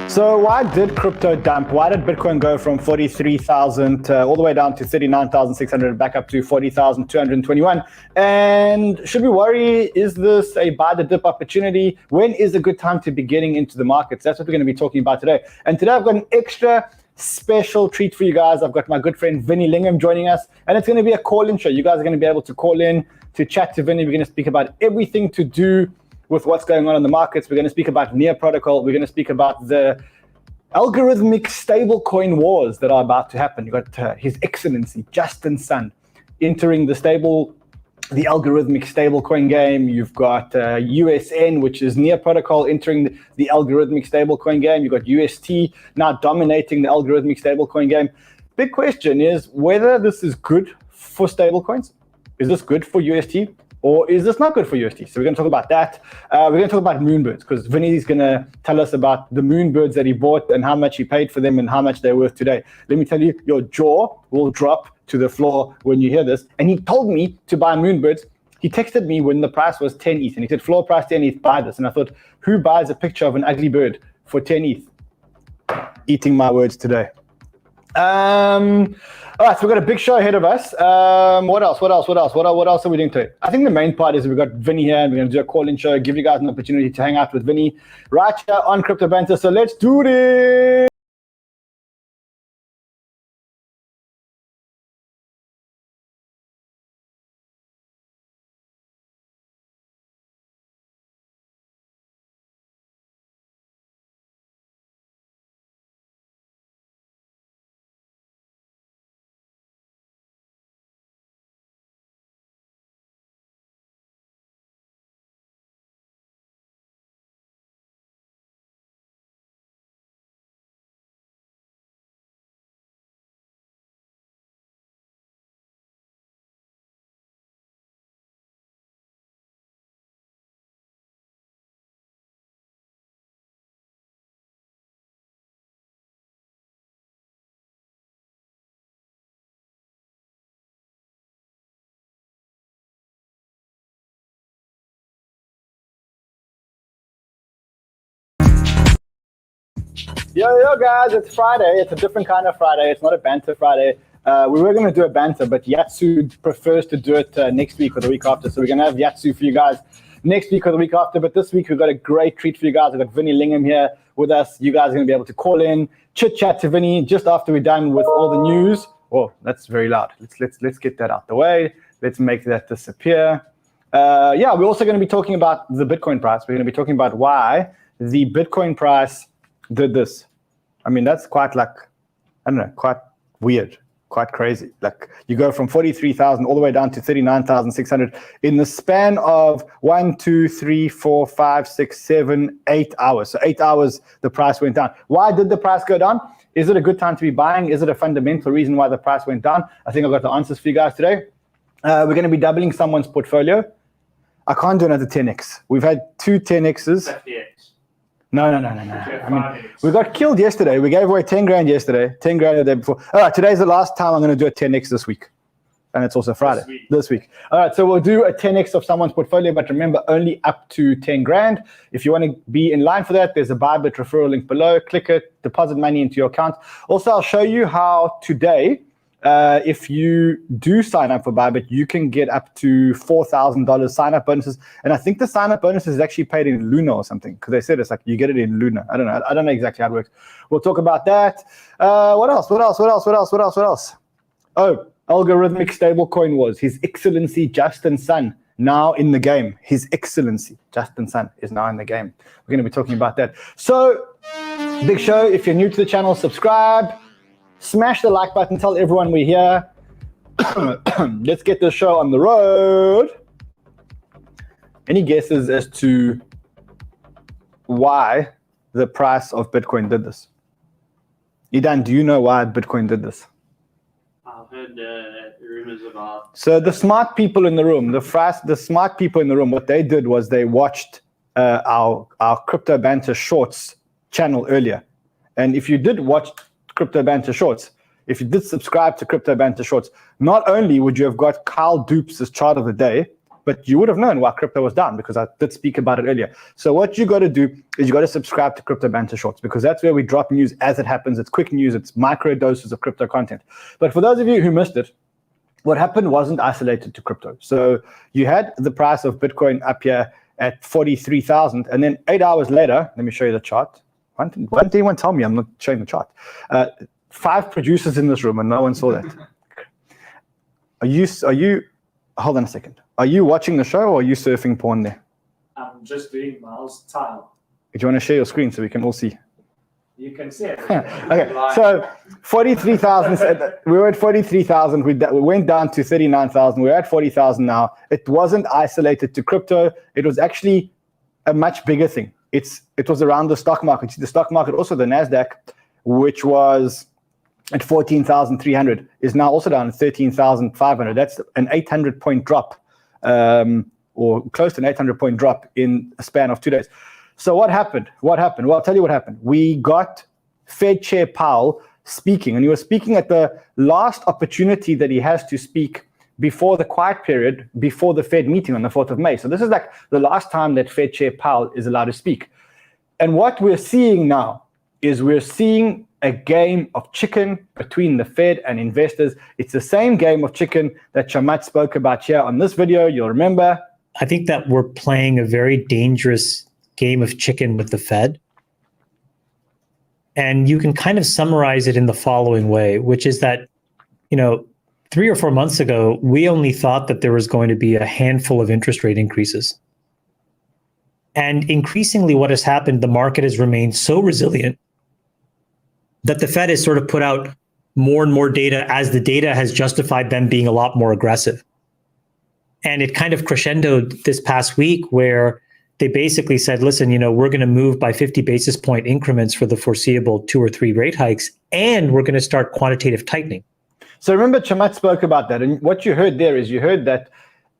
So why did crypto dump? Why did Bitcoin go from 43,000 all the way down to 39,600 back up to 40,221? And should we worry? Is this a buy the dip opportunity? When is a good time to be getting into the markets? That's what we're going to be talking about today. And today I've got an extra special treat for you guys. I've got my good friend Vinny Lingham joining us, and it's going to be a call-in show. You guys are going to be able to call in to chat to Vinny. We're going to speak about everything to do with what's going on in the markets. We're going to speak about Nord Protocol. We're going to speak about the algorithmic stablecoin wars that are about to happen. You got His Excellency Justin Sun entering the algorithmic stablecoin game. You've got USN, which is Nord Protocol, entering the algorithmic stablecoin game. You've got UST now dominating the algorithmic stablecoin game. Big question is whether this is good for stablecoins. Is this good for UST? Or is this not good for UST? So we're going to talk about that. We're going to talk about Moonbirds, because Vinny is going to tell us about the Moonbirds that he bought and how much he paid for them and how much they're worth today. Let me tell you, your jaw will drop to the floor when you hear this. And he told me to buy Moonbirds. He texted me when the price was 10 ETH, and he said, floor price 10 ETH, buy this. And I thought, who buys a picture of an ugly bird for 10 ETH? Eating my words today. All right, so we've got a big show ahead of us. What else are we doing today? I think the main part is we've got Vinny here, and we're going to do a call-in show, give you guys an opportunity to hang out with Vinny right here on Crypto Banter. So let's do this. Yo, guys, it's Friday. It's a different kind of Friday. It's not a banter Friday. We were going to do a banter, but Yatsu prefers to do it next week or the week after. So we're going to have Yatsu for you guys next week or the week after. But this week, we've got a great treat for you guys. We've got Vinny Lingham here with us. You guys are going to be able to call in, chit-chat to Vinny just after we're done with all the news. Oh, that's very loud. Let's get that out the way. Let's make that disappear. Yeah, we're also going to be talking about the Bitcoin price. We're going to be talking about why the Bitcoin price did this. I mean, that's quite quite weird, quite crazy. Like you go from 43,000 all the way down to 39,600 in the span of 1, 2, 3, 4, 5, 6, 7, 8 hours. So 8 hours, the price went down. Why did the price go down? Is it a good time to be buying? Is it a fundamental reason why the price went down? I think I've got the answers for you guys today. We're going to be doubling someone's portfolio. I can't do another 10x. We've had 2 10x's. 50x. No. I mean, we got killed yesterday. We gave away 10 grand yesterday, 10 grand the day before. All right, today's the last time I'm going to do a 10x this week. And it's also Friday, this week. All right, so we'll do a 10x of someone's portfolio, but remember, only up to 10 grand. If you want to be in line for that, there's a ByBit referral link below. Click it, deposit money into your account. Also, I'll show you how today, if you do sign up for ByBit, you can get up to $4,000 sign-up bonuses. And I think the sign-up bonus is actually paid in Luna or something, because they said it's like you get it in Luna. I don't know exactly how it works. We'll talk about that. What else? Oh, algorithmic stablecoin wars. His Excellency Justin Sun now in the game. His Excellency Justin Sun is now in the game. We're going to be talking about that. So, big show. If you're new to the channel, subscribe. Smash the like button, tell everyone we're here. Let's get this show on the road. Any guesses as to why the price of Bitcoin did this? Idan, do you know why Bitcoin did this? I've heard rumors about... So the smart people in the room, the smart people in the room, what they did was they watched our Crypto Banter Shorts channel earlier. And if you did watch Crypto Banter Shorts, if you did subscribe to Crypto Banter Shorts, not only would you have got Kyle Dupes' chart of the day, but you would have known why crypto was down because I did speak about it earlier. So what you got to do is you got to subscribe to Crypto Banter Shorts because that's where we drop news as it happens. It's quick news. It's micro doses of crypto content. But for those of you who missed it, what happened wasn't isolated to crypto. So you had the price of Bitcoin up here at 43,000, and then 8 hours later, let me show you the chart. Why didn't anyone tell me I'm not showing the chart? 5 producers in this room, and no one saw that. Are you? Hold on a second. Are you watching the show, or are you surfing porn there? I'm just doing Miles' tile. Do you want to share your screen so we can all see? You can see it. Okay, so 43,000. We were at 43,000. We went down to 39,000. We're at 40,000 now. It wasn't isolated to crypto. It was actually a much bigger thing. It was around the stock market. The stock market, also the Nasdaq, which was at 14,300, is now also down at 13,500. That's an 800-point drop, or close to an 800-point drop in a span of 2 days. So what happened? Well, I'll tell you what happened. We got Fed Chair Powell speaking, and he was speaking at the last opportunity that he has to speak before the quiet period, before the Fed meeting on the 4th of May. So this is like the last time that Fed Chair Powell is allowed to speak. And what we're seeing now is we're seeing a game of chicken between the Fed and investors. It's the same game of chicken that Shamat spoke about here on this video. You'll remember. I think that we're playing a very dangerous game of chicken with the Fed. And you can kind of summarize it in the following way, which is that, 3 or 4 months ago, we only thought that there was going to be a handful of interest rate increases. And increasingly what has happened, the market has remained so resilient that the Fed has sort of put out more and more data as the data has justified them being a lot more aggressive. And it kind of crescendoed this past week where they basically said, listen, we're going to move by 50 basis point increments for the foreseeable 2 or 3 rate hikes, and we're going to start quantitative tightening. So remember, Chamat spoke about that. And what you heard there is you heard that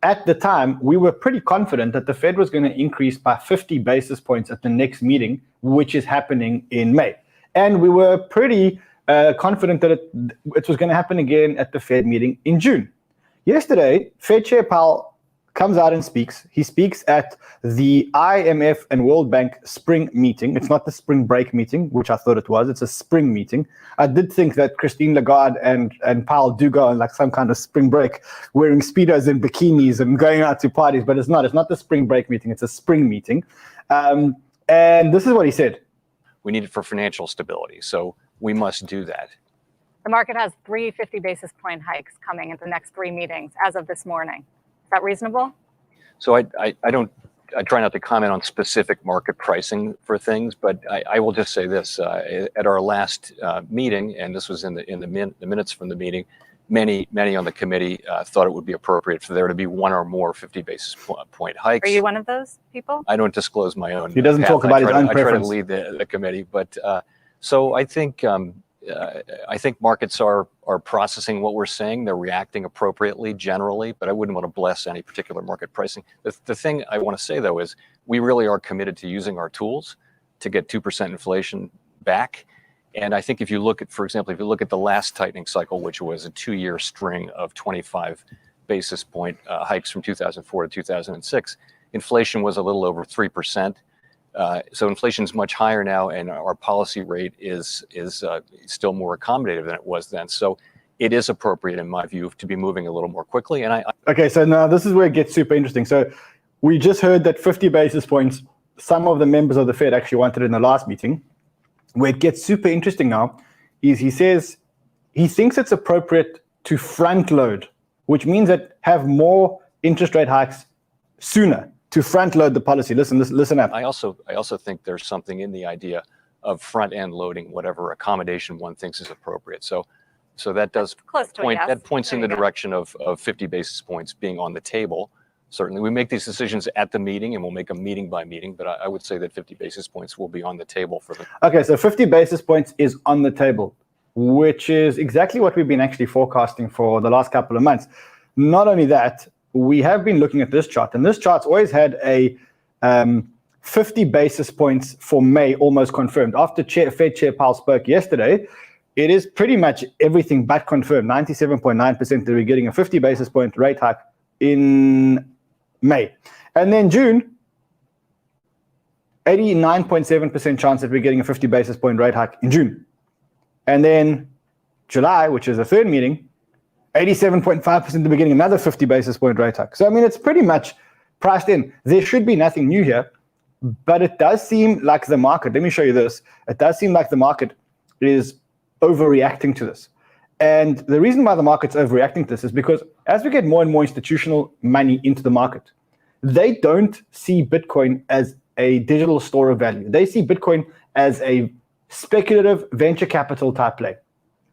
at the time, we were pretty confident that the Fed was going to increase by 50 basis points at the next meeting, which is happening in May. And we were pretty confident that it was going to happen again at the Fed meeting in June. Yesterday, Fed Chair Powell comes out and speaks. He speaks at the IMF and World Bank spring meeting. It's not the spring break meeting, which I thought it was. It's a spring meeting. I did think that Christine Lagarde and Powell do go on like some kind of spring break, wearing Speedos and bikinis and going out to parties, but it's not. It's not the spring break meeting. It's a spring meeting. And this is what he said. We need it for financial stability, so we must do that. The market has 3 50 basis point hikes coming at the next 3 meetings as of this morning. Is that reasonable? So I try not to comment on specific market pricing for things, but I will just say this: at our last meeting, and this was in the minutes from the meeting, many on the committee thought it would be appropriate for there to be 1 or more 50 basis point hikes. Are you one of those people? I don't disclose my own. He doesn't talk about his own preference. I try to lead the committee, but so I think markets are processing what we're saying. They're reacting appropriately generally, but I wouldn't want to bless any particular market pricing. The thing I want to say, though, is we really are committed to using our tools to get 2% inflation back. And I think if you look at, for example, if you look at the last tightening cycle, which was a 2-year string of 25 basis point hikes from 2004 to 2006, inflation was a little over 3%. So inflation is much higher now, and our policy rate is still more accommodative than it was then. So it is appropriate, in my view, to be moving a little more quickly. And Okay, so now this is where it gets super interesting. So we just heard that 50 basis points, some of the members of the Fed actually wanted in the last meeting. Where it gets super interesting now is he says he thinks it's appropriate to front load, which means that have more interest rate hikes sooner, to front load the policy. Listen up. I also think there's something in the idea of front end loading whatever accommodation one thinks is appropriate. So that does point, that points in the direction of 50 basis points being on the table. Certainly, we make these decisions at the meeting, and we'll make them meeting by meeting. But I would say that 50 basis points will be on the table for them. Okay, so 50 basis points is on the table, which is exactly what we've been actually forecasting for the last couple of months. Not only that, we have been looking at this chart, and this chart's always had a 50 basis points for May almost confirmed. After Fed Chair Powell spoke yesterday, it is pretty much everything but confirmed. 97.9% that we're getting a 50 basis point rate hike in May. And then June, 89.7% chance that we're getting a 50 basis point rate hike in June. And then July, which is the third meeting, 87.5% that we're getting another 50 basis point rate hike. So, I mean, it's pretty much priced in. There should be nothing new here, but it does seem like the market, let me show you this. It does seem like the market is overreacting to this. And the reason why the market's overreacting to this is because as we get more and more institutional money into the market, they don't see Bitcoin as a digital store of value. They see Bitcoin as a speculative venture capital type play.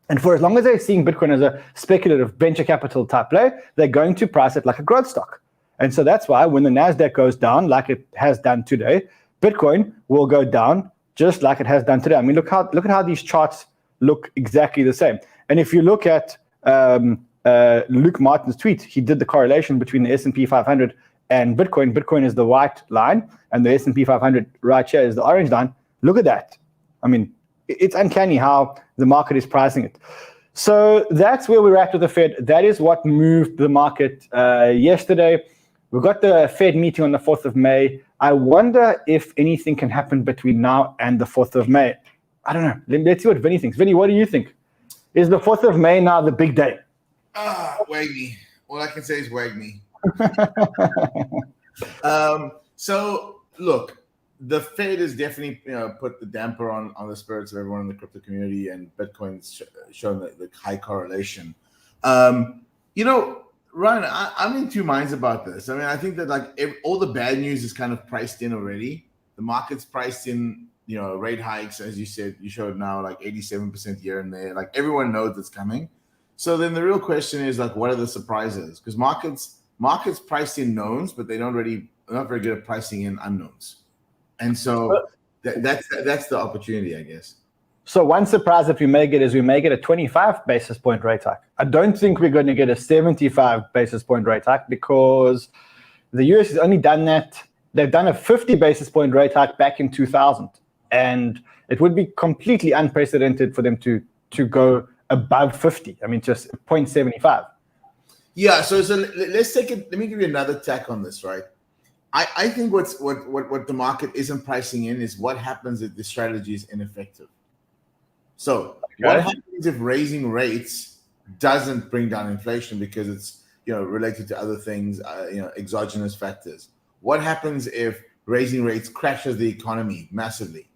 And for as long as they're seeing Bitcoin as a speculative venture capital type play, they're going to price it like a growth stock. And so that's why when the NASDAQ goes down, like it has done today, Bitcoin will go down just like it has done today. I mean, look at how these charts look exactly the same. And if you look at Luke Martin's tweet, he did the correlation between the S&P 500 and Bitcoin. Bitcoin is the white line, and the S&P 500 right here is the orange line. Look at that. I mean, it's uncanny how the market is pricing it. So that's where we're at with the Fed. That is what moved the market yesterday. We've got the Fed meeting on the 4th of May. I wonder if anything can happen between now and the 4th of May. I don't know. Let's see what Vinny thinks. Vinny, what do you think? Is the 4th of May now the big day? Wag me. All I can say is wag me. So look, the Fed has definitely put the damper on the spirits of everyone in the crypto community, and Bitcoin's shown the high correlation. Ryan, I'm in two minds about this. I mean, I think that all the bad news is kind of priced in already. The market's priced in, rate hikes, as you said, you showed now like 87% here and there. Like everyone knows it's coming. So then the real question is what are the surprises? Because markets priced in knowns, but they're not very good at pricing in unknowns. And so that's the opportunity, I guess. So one surprise that we may get is we may get a 25 basis point rate hike. I don't think we're going to get a 75 basis point rate hike because the US has only done that. They've done a 50 basis point rate hike back in 2000. And it would be completely unprecedented for them to go above 50. I mean, just 0.75. Yeah, so let's take it. Let me give you another tack on this, right? I think what the market isn't pricing in is what happens if the strategy is ineffective. So what happens if raising rates doesn't bring down inflation because it's related to other things, exogenous factors? What happens if raising rates crashes the economy massively?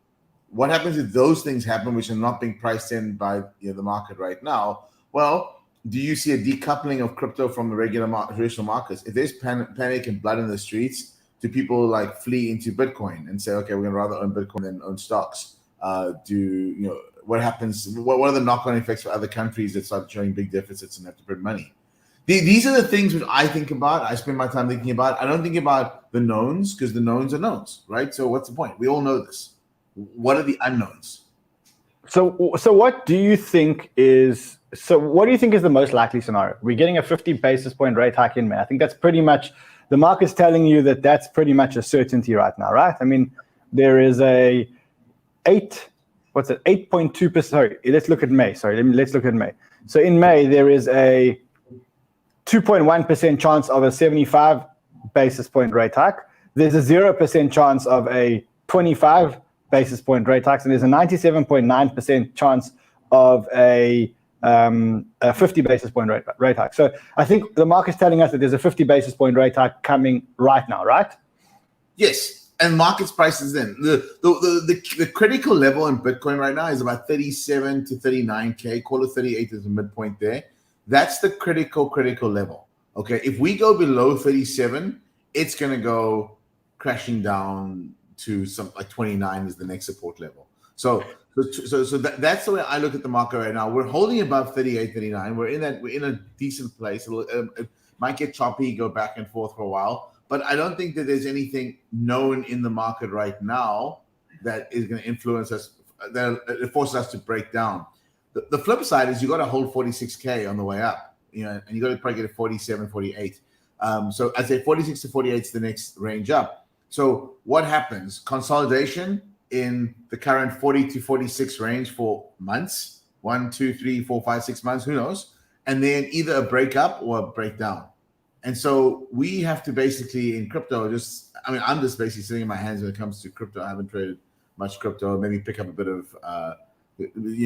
What happens if those things happen, which are not being priced in by the market right now? Well, do you see a decoupling of crypto from the regular traditional markets? If there's panic and blood in the streets, do people flee into Bitcoin and say, okay, we're going to rather own Bitcoin than own stocks? What happens? What are the knock-on effects for other countries that start showing big deficits and have to print money? These are the things which I think about. I spend my time thinking about. I don't think about the knowns because the knowns are knowns, right? So what's the point? We all know this. What are the unknowns? So what do you think is the most likely scenario? We're getting a 50 basis point rate hike in May. I think that's pretty much, the market's telling you that's pretty much a certainty right now, right? I mean, there is a 8.2%. Sorry, let's look at May. Let's look at May. So in May, there is a 2.1% chance of a 75 basis point rate hike. There's a 0% chance of a 25 basis point rate hike, and there's a 97.9% chance of a 50 basis point rate hike. So I think the market's telling us that there's a 50 basis point rate hike coming right now, right? Yes, and markets prices in. The critical level in Bitcoin right now is about 37 to 39K. Call it 38 as a midpoint there. That's the critical level. Okay, if we go below 37, it's going to go crashing down to some 29 is the next support level. So that's the way I look at the market right now. We're holding above 38, 39. We're in a decent place. It might get choppy, go back and forth for a while, but I don't think that there's anything known in the market right now that is going to influence us, that it forces us to break down. The flip side is you got to hold 46K on the way up, and you got to probably get a 47, 48. So I'd say 46 to 48 is the next range up. So what happens? Consolidation in the current 40 to 46 range for months, 1, 2, 3, 4, 5, 6 months, who knows? And then either a break up or a breakdown. And so we have to basically in crypto I'm just basically sitting in my hands when it comes to crypto. I haven't traded much crypto, maybe pick up a bit of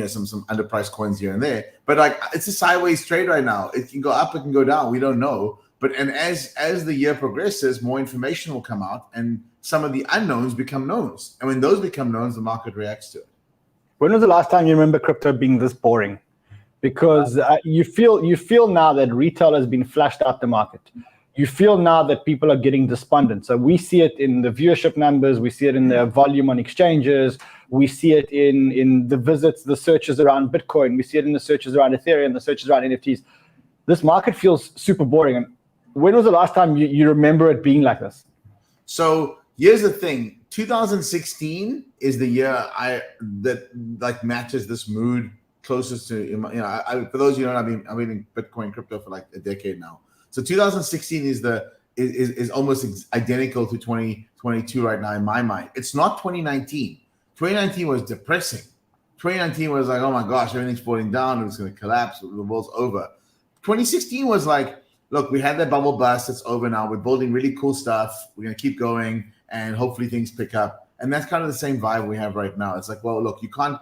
some underpriced coins here and there. But like it's a sideways trade right now. It can go up, it can go down. We don't know. But as the year progresses, more information will come out, and some of the unknowns become knowns. And when those become knowns, the market reacts to it. When was the last time you remember crypto being this boring? Because you feel now that retail has been flashed out the market. You feel now that people are getting despondent. So we see it in the viewership numbers. We see it in the volume on exchanges. We see it in the visits, the searches around Bitcoin. We see it in the searches around Ethereum, the searches around NFTs. This market feels super boring. And when was the last time you remember it being like this? So here's the thing. 2016 is the year that matches this mood closest to, for those of you who don't know, I've been in Bitcoin crypto for like a decade now. So 2016 is almost identical to 2022 right now in my mind. It's not 2019. 2019 was depressing. 2019 was like, oh my gosh, everything's falling down. It's going to collapse. The world's over. 2016 was like, look, we had that bubble bust. It's over now. We're building really cool stuff. We're going to keep going, and hopefully things pick up. And that's kind of the same vibe we have right now. It's like, well, look, you can't.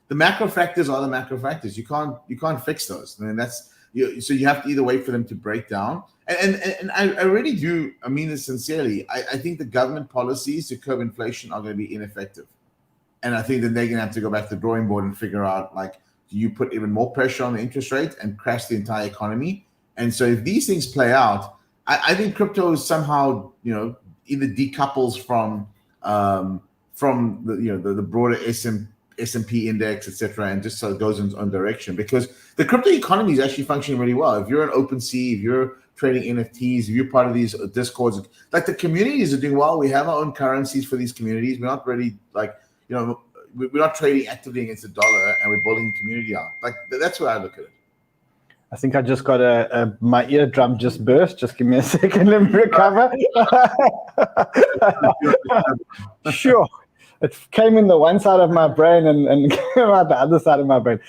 The macro factors are the macro factors. You can't fix those. I mean, so you have to either wait for them to break down. And I really do. I mean this sincerely. I think the government policies to curb inflation are going to be ineffective. And I think that they're going to have to go back to the drawing board and figure out, like, do you put even more pressure on the interest rate and crash the entire economy? And so if these things play out, I think crypto is somehow, either decouples from the broader S&P index, etc., and just so it goes in its own direction, because the crypto economy is actually functioning really well. If you're an OpenSea, if you're trading NFTs, if you're part of these discords, like the communities are doing well. We have our own currencies for these communities. We're not really we're not trading actively against the dollar, and we're building community out. Like that's where I look at it. I think I just got my eardrum just burst. Just give me a second, let me recover. Sure. It came in the one side of my brain and came out the other side of my brain.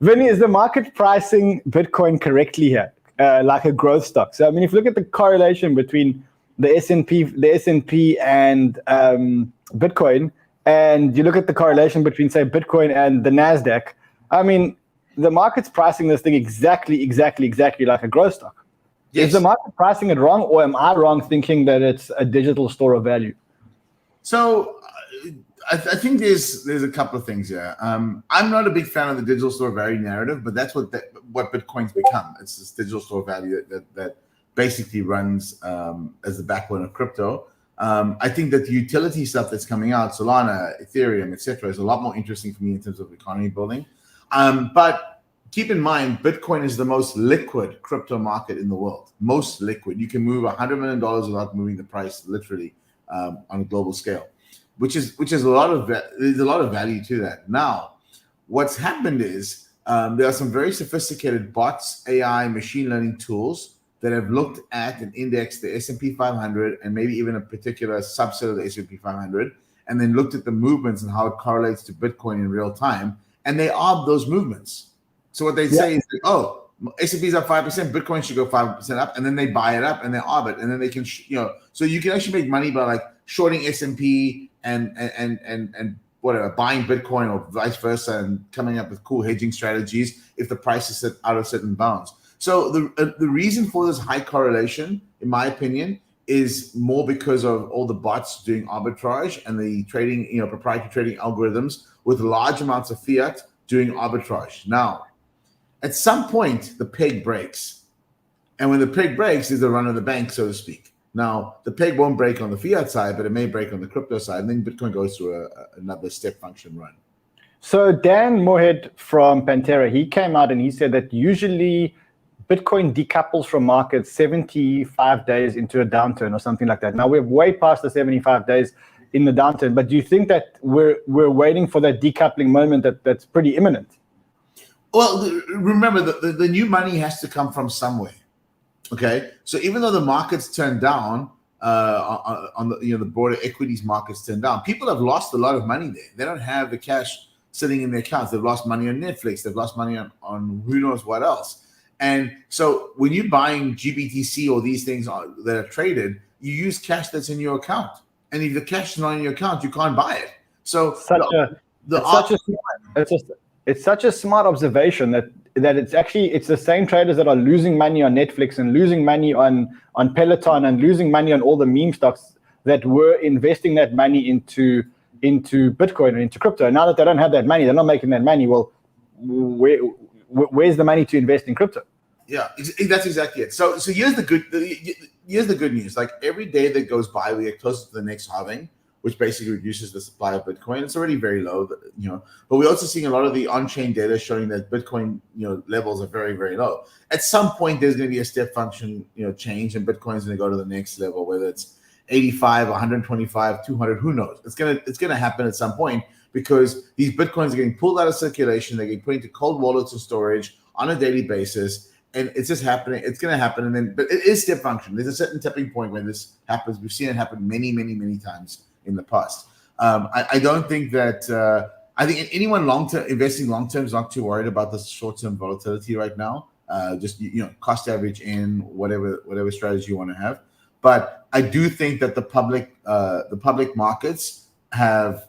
Vinny, is the market pricing Bitcoin correctly here, like a growth stock? So, I mean, if you look at the correlation between the S&P and Bitcoin, and you look at the correlation between, say, Bitcoin and the NASDAQ, I mean, the market's pricing this thing exactly like a growth stock. Yes. Is the market pricing it wrong, or am I wrong thinking that it's a digital store of value? So I think there's a couple of things here. I'm not a big fan of the digital store of value narrative, but that's what Bitcoin's become. It's this digital store of value that basically runs as the backbone of crypto. I think that the utility stuff that's coming out, Solana, Ethereum, etc., is a lot more interesting for me in terms of economy building. But keep in mind, Bitcoin is the most liquid crypto market in the world. Most liquid. You can move $100 million without moving the price, literally, on a global scale, which is there's a lot of value to that. Now, what's happened is there are some very sophisticated bots, AI, machine learning tools that have looked at and indexed the S&P 500 and maybe even a particular subset of the S&P 500, and then looked at the movements and how it correlates to Bitcoin in real time. And they are those movements. So what they say is, like, oh, S&P's up 5%, Bitcoin should go 5% up, and then they buy it up and they arb it, and then they can, so you can actually make money by like shorting S&P and whatever, buying Bitcoin or vice versa, and coming up with cool hedging strategies if the price is set out of certain bounds. So the reason for this high correlation, in my opinion, is more because of all the bots doing arbitrage and the trading, proprietary trading algorithms with large amounts of fiat doing arbitrage. Now, at some point, the peg breaks. And when the peg breaks, is the run of the bank, so to speak. Now, the peg won't break on the fiat side, but it may break on the crypto side. And then Bitcoin goes through another step function run. So Dan Moorhead from Pantera, he came out and he said that usually Bitcoin decouples from markets 75 days into a downturn or something like that. Now, we're way past the 75 days in the downturn, but do you think that we're waiting for that decoupling moment that's pretty imminent? Well, remember, the new money has to come from somewhere. Okay, so even though the markets turn down, on the broader equities markets turn down, people have lost a lot of money there. They don't have the cash sitting in their accounts. They've lost money on Netflix. They've lost money on who knows what else. And so when you're buying GBTC or these things that are traded, you use cash that's in your account. And if the cash is not in your account, you can't buy it. So it's such a smart observation that it's the same traders that are losing money on Netflix and losing money on Peloton and losing money on all the meme stocks that were investing that money into Bitcoin and into crypto. And now that they don't have that money, they're not making that money. Well, where's the money to invest in crypto? Yeah, that's exactly it. So here's the good news. Like every day that goes by, we get closer to the next halving, which basically reduces the supply of Bitcoin. It's already very low, but we're also seeing a lot of the on-chain data showing that Bitcoin, levels are very, very low. At some point, there's going to be a step function, change, and Bitcoin's going to go to the next level, whether it's 85, 125, 200, who knows? It's gonna happen at some point because these Bitcoins are getting pulled out of circulation. They're getting put into cold wallets and storage on a daily basis. And it's just happening. It's going to happen. But it is step function. There's a certain tipping point when this happens. We've seen it happen many, many, many times in the past. I don't think that. I think anyone investing long term is not too worried about the short term volatility right now. Just cost average in whatever strategy you want to have. But I do think that the public markets have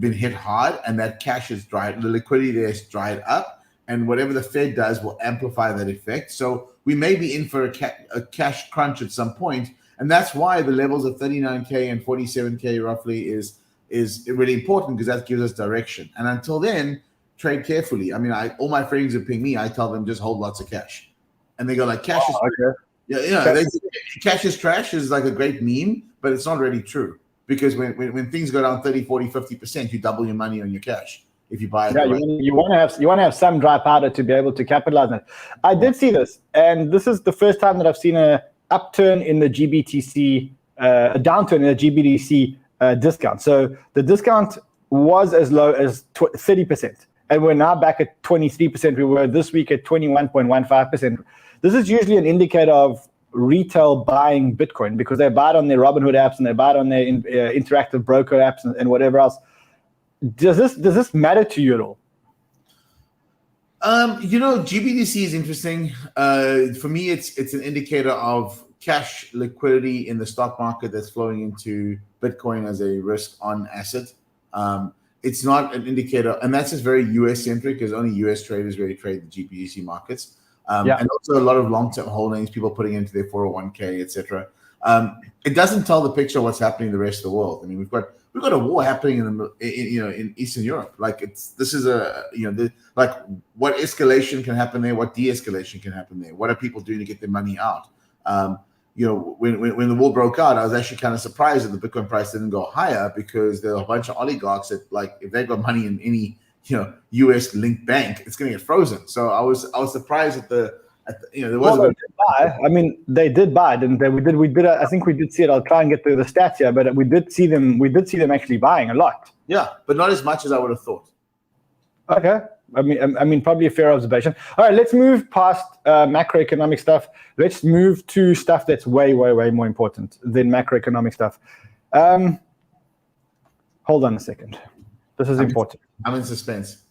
been hit hard, and that cash is dried. The liquidity there is dried up. And whatever the Fed does will amplify that effect. So we may be in for a cash crunch at some point, and that's why the levels of 39K and 47K roughly is really important because that gives us direction. And until then, trade carefully. I mean, all my friends who ping me, I tell them just hold lots of cash, and they go like, "Cash is okay. Cash is trash" is like a great meme, but it's not really true because when things go down 30, 40, 50%, you double your money on your cash. If you buy it, you want to have some dry powder to be able to capitalize on it. I did see this, and this is the first time that I've seen a upturn in the GBTC, a downturn in the GBTC discount. So the discount was as low as 30%, and we're now back at 23%. We were this week at 21.15%. This is usually an indicator of retail buying Bitcoin because they buy it on their Robinhood apps and they buy it on their interactive broker apps and whatever else. Does this matter to you at all? GBTC is interesting. For me, it's an indicator of cash liquidity in the stock market that's flowing into Bitcoin as a risk-on asset. It's not an indicator, and that's just very US-centric because only US traders really trade the GBTC markets. And also a lot of long-term holdings, people putting into their 401k, etc. It doesn't tell the picture of what's happening in the rest of the world. I mean, we've got a war happening in Eastern Europe. Like what escalation can happen there, what de-escalation can happen there. What are people doing to get their money out? When the war broke out, I was actually kind of surprised that the Bitcoin price didn't go higher because there are a bunch of oligarchs that, like, if they've got money in any US linked bank, it's going to get frozen. So I was surprised at there was they did buy, didn't they? We did. I think we did see it. I'll try and get through the stats here, but we did see them actually buying a lot. Yeah, but not as much as I would have thought. Okay. I mean, probably a fair observation. All right, let's move past macroeconomic stuff. Let's move to stuff that's way, way, way more important than macroeconomic stuff. Hold on a second. This is important. I'm in suspense.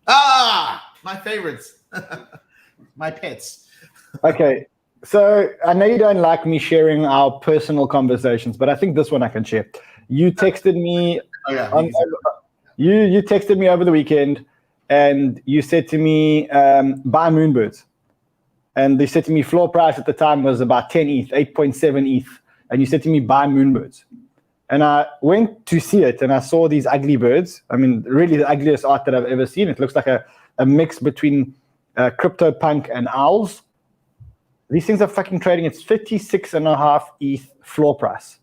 My favorites. My pets. Okay. So I know you don't like me sharing our personal conversations, but I think this one I can share. You texted me. You texted me over the weekend, and you said to me, buy Moonbirds. And they said to me, floor price at the time was about 10 ETH, 8.7 ETH. And you said to me, buy Moonbirds. And I went to see it, and I saw these ugly birds. I mean, really the ugliest art that I've ever seen. It looks like a mix between CryptoPunk and owls. These things are fucking trading at 56.5 ETH floor price.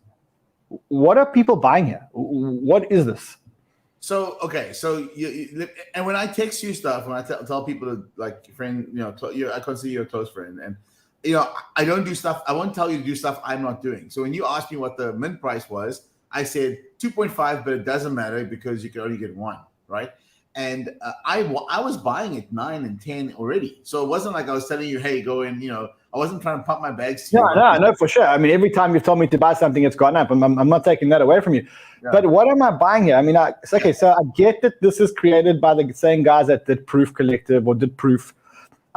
What are people buying here? What is this? So, okay. So and when I text you stuff, when I tell people to, like, friend, I consider you a close friend, and I don't do stuff. I won't tell you to do stuff I'm not doing. So when you asked me what the mint price was, I said 2.5, but it doesn't matter because you can only get one, right? And I was buying at 9 and 10 already. So it wasn't like I was telling you, hey, go in, I wasn't trying to pump my bags. No, for sure. I mean, every time you've told me to buy something, it's gone up. I'm not taking that away from you. Yeah. But what am I buying here? I mean, so I get that this is created by the same guys that did Proof Collective or did Proof.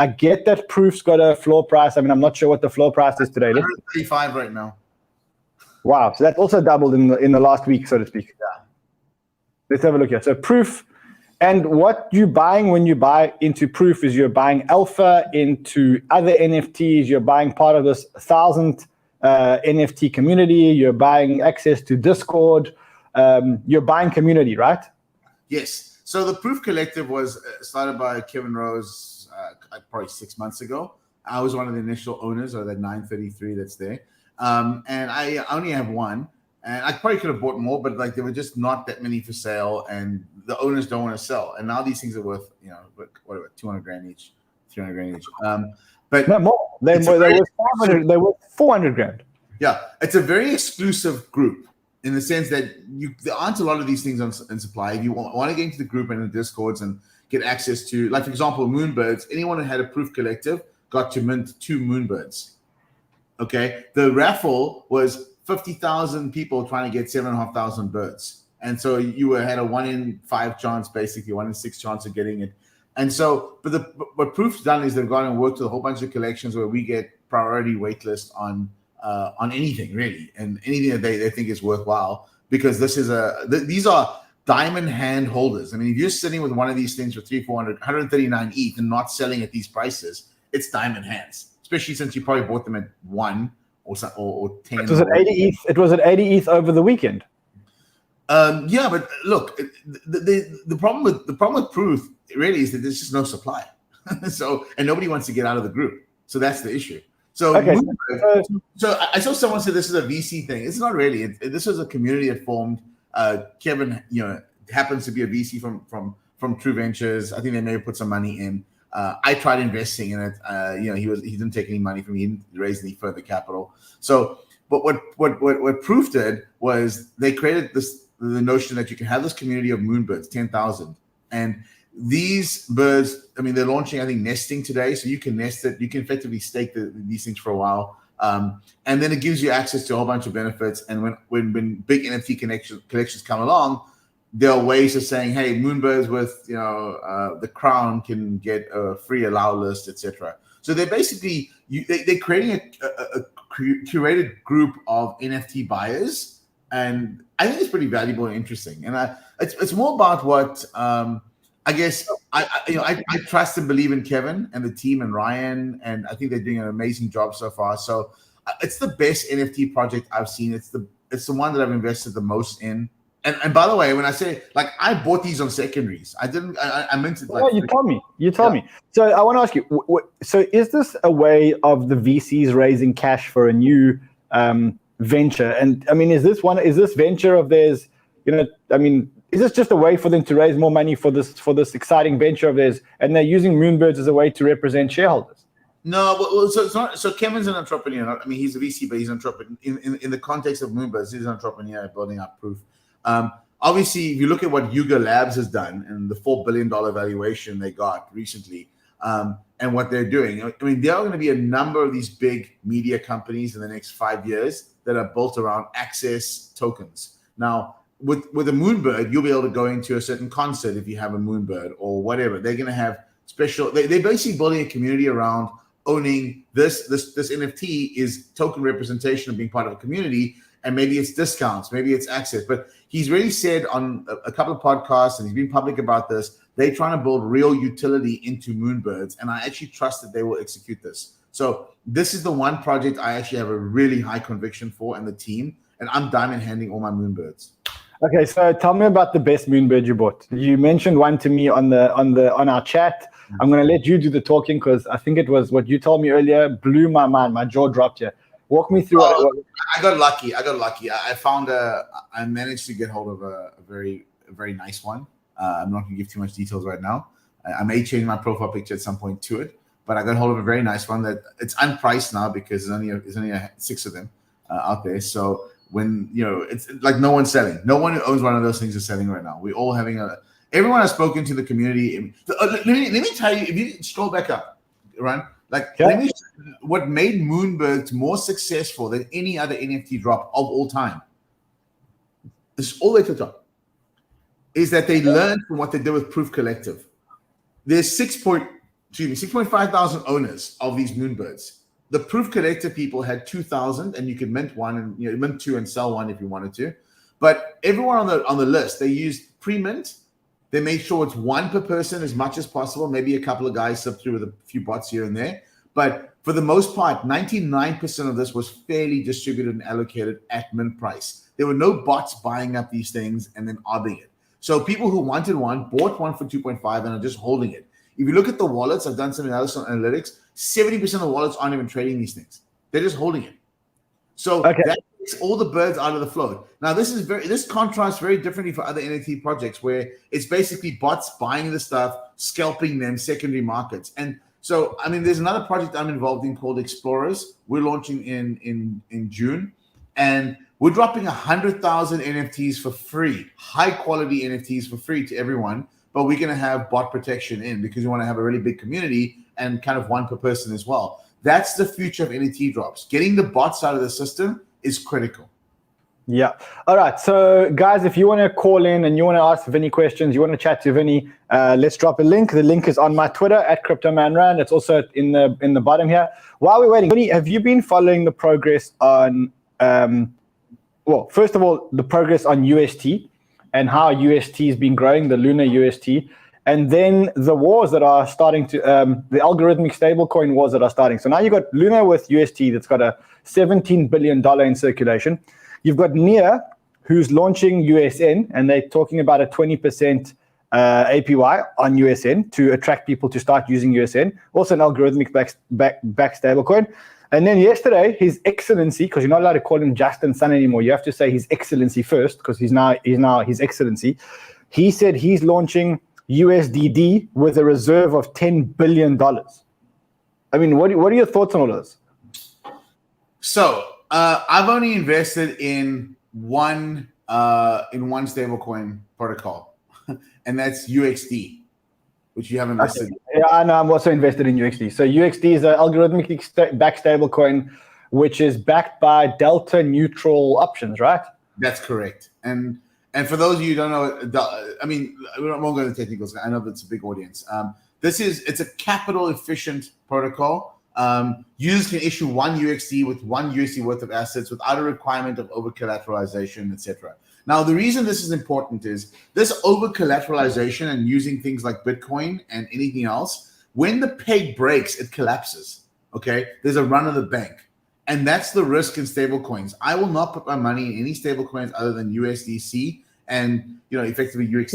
I get that Proof's got a floor price. I mean, I'm not sure what the floor price is today. 135 right now. Wow, so that also doubled in the last week, so to speak. Yeah. Let's have a look here. So Proof, and what you're buying when you buy into Proof is you're buying alpha into other NFTs. You're buying part of this 1,000 NFT community. You're buying access to Discord. You're buying community, right? Yes. So the Proof Collective was started by Kevin Rose probably 6 months ago. I was one of the initial owners of that 933 that's there. And I only have one. And I probably could have bought more, but like there were just not that many for sale, and the owners don't want to sell. And now these things are worth, what 200 grand each, 300 grand each. But no more. They were 400 grand. Yeah, it's a very exclusive group in the sense that there aren't a lot of these things in supply. If you want to get into the group and the Discords and get access to, like for example, Moonbirds, anyone who had a Proof Collective got to mint 2 Moonbirds. Okay, the raffle was 50,000 people trying to get 7,500 birds, and so you had a 1 in 5 chance, basically 1 in 6 chance of getting it. And so, but what Proof's done is they've gone and worked with a whole bunch of collections where we get priority waitlist on anything really, and anything that they think is worthwhile, because this is these are diamond hand holders. I mean, if you're sitting with one of these things for 139 ETH and not selling at these prices, it's diamond hands, especially since you probably bought them at 1 or 10. It was at 80 ETH. It was at 80 ETH over the weekend. Yeah, but look, the problem with Proof really is that there's just no supply. So, and nobody wants to get out of the group. So that's the issue. So, okay. So I saw someone say this is a VC thing. It's not really. This was a community that formed. Kevin, happens to be a VC from True Ventures. I think they may have put some money in. I tried investing in it. He didn't take any money from me. He didn't raise any further capital. So, but what Proof did was they created the notion that you can have this community of Moonbirds, 10,000, and these birds. I mean, they're launching, I think, nesting today, so you can nest it. You can effectively stake these things for a while, and then it gives you access to a whole bunch of benefits. And when big NFT collections come along, there are ways of saying, hey, Moonbirds with the crown can get a free allow list, etc. So they're basically they're creating a curated group of NFT buyers, and I think it's pretty valuable and interesting. And it's more about what I guess I trust and believe in Kevin and the team and Ryan, and I think they're doing an amazing job so far. So it's the best NFT project I've seen. It's the one that I've invested the most in. And by the way, when I say, like, I bought these on secondaries. I meant it like. Oh, you told me. So I want to ask you, so is this a way of the VCs raising cash for a new venture? And I mean, is this venture of theirs, is this just a way for them to raise more money for this exciting venture of theirs, and they're using Moonbirds as a way to represent shareholders? No, well, so it's not. So Kevin's an entrepreneur. I mean, he's a VC, but he's an entrepreneur in the context of Moonbirds. He's an entrepreneur building up Proof. Obviously, if you look at what Yuga Labs has done and the $4 billion valuation they got recently, and what they're doing, I mean, there are going to be a number of these big media companies in the next 5 years that are built around access tokens. Now, with a Moonbird, you'll be able to go into a certain concert if you have a Moonbird or whatever. They're going to have special. They're basically building a community around owning this NFT is token representation of being part of a community. And maybe it's discounts, maybe it's access. But he's really said on a couple of podcasts, and he's been public about this, they're trying to build real utility into Moonbirds. And I actually trust that they will execute this. So this is the one project I actually have a really high conviction for, and the team. And I'm diamond handing all my Moonbirds. Okay, so tell me about the best Moonbird you bought. You mentioned one to me on our chat. I'm going to let you do the talking, because I think it was what you told me earlier blew my mind. My jaw dropped here. Walk me through what it was. I got lucky. I managed to get hold of a very nice one. I'm not going to give too much details right now. I may change my profile picture at some point to it, but I got hold of a very nice one that it's unpriced now because there's only 6 of them out there. So when it's like no one's selling. No one who owns one of those things is selling right now. We're all having everyone has spoken to the community. Let me tell you, if you scroll back up, right? What made Moonbirds more successful than any other NFT drop of all time, this is all the way to the top, is that they learned from what they did with Proof Collective. There's 6.5 thousand owners of these Moonbirds. The proof collector people had 2,000, and you could mint one and mint two and sell one if you wanted to. But everyone on the list, they used pre-mint. They made sure it's one per person as much as possible. Maybe a couple of guys slipped through with a few bots here and there. But for the most part, 99% of this was fairly distributed and allocated at mint price. There were no bots buying up these things and then obbing it. So people who wanted one bought one for 2.5 and are just holding it. If you look at the wallets, I've done some analysis on analytics, 70% of the wallets aren't even trading these things. They're just holding it. So that takes all the birds out of the float. Now, this contrasts very differently for other NFT projects where it's basically bots buying the stuff, scalping them, secondary markets. And so, I mean, there's another project I'm involved in called Explorers. We're launching in June, and we're dropping 100,000 NFTs for free, high quality NFTs for free to everyone. But we're going to have bot protection in because we want to have a really big community and kind of one per person as well. That's the future of NFT drops. Getting the bots out of the system is critical. Yeah. All right. So, guys, if you want to call in and you want to ask Vinny questions, you want to chat to Vinny, let's drop a link. The link is on my Twitter at CryptoManRan. It's also in the bottom here. While we're waiting, Vinny, have you been following the progress on, well, first of all, the progress on UST and how UST has been growing, the Lunar UST, and then the wars that are starting to, the algorithmic stablecoin wars that are starting. So now you've got Luna with UST that's got a $17 billion in circulation. You've got Near, who's launching USN, and they're talking about a 20% APY on USN to attract people to start using USN. Also an algorithmic back stablecoin. And then yesterday, His Excellency, because you're not allowed to call him Justin Sun anymore, you have to say His Excellency first, because he's now His Excellency. He said he's launching USDD with a reserve of $10 billion. I mean, what are your thoughts on all this? So I've only invested in one stablecoin protocol, and that's UXD, which you haven't invested in. Yeah, and I'm also invested in UXD. So UXD is an algorithmic back stablecoin, which is backed by delta neutral options, right? That's correct. And for those of you who don't know, I mean, we won't go into the technicals. I know it's a big audience. It's a capital efficient protocol. Users can issue one UXD with one USD worth of assets without a requirement of over collateralization, etc. Now, the reason this is important is this over collateralization and using things like Bitcoin and anything else, when the peg breaks, it collapses. Okay, there's a run of the bank. And that's the risk in stablecoins. I will not put my money in any stablecoins other than USDC and effectively UXD.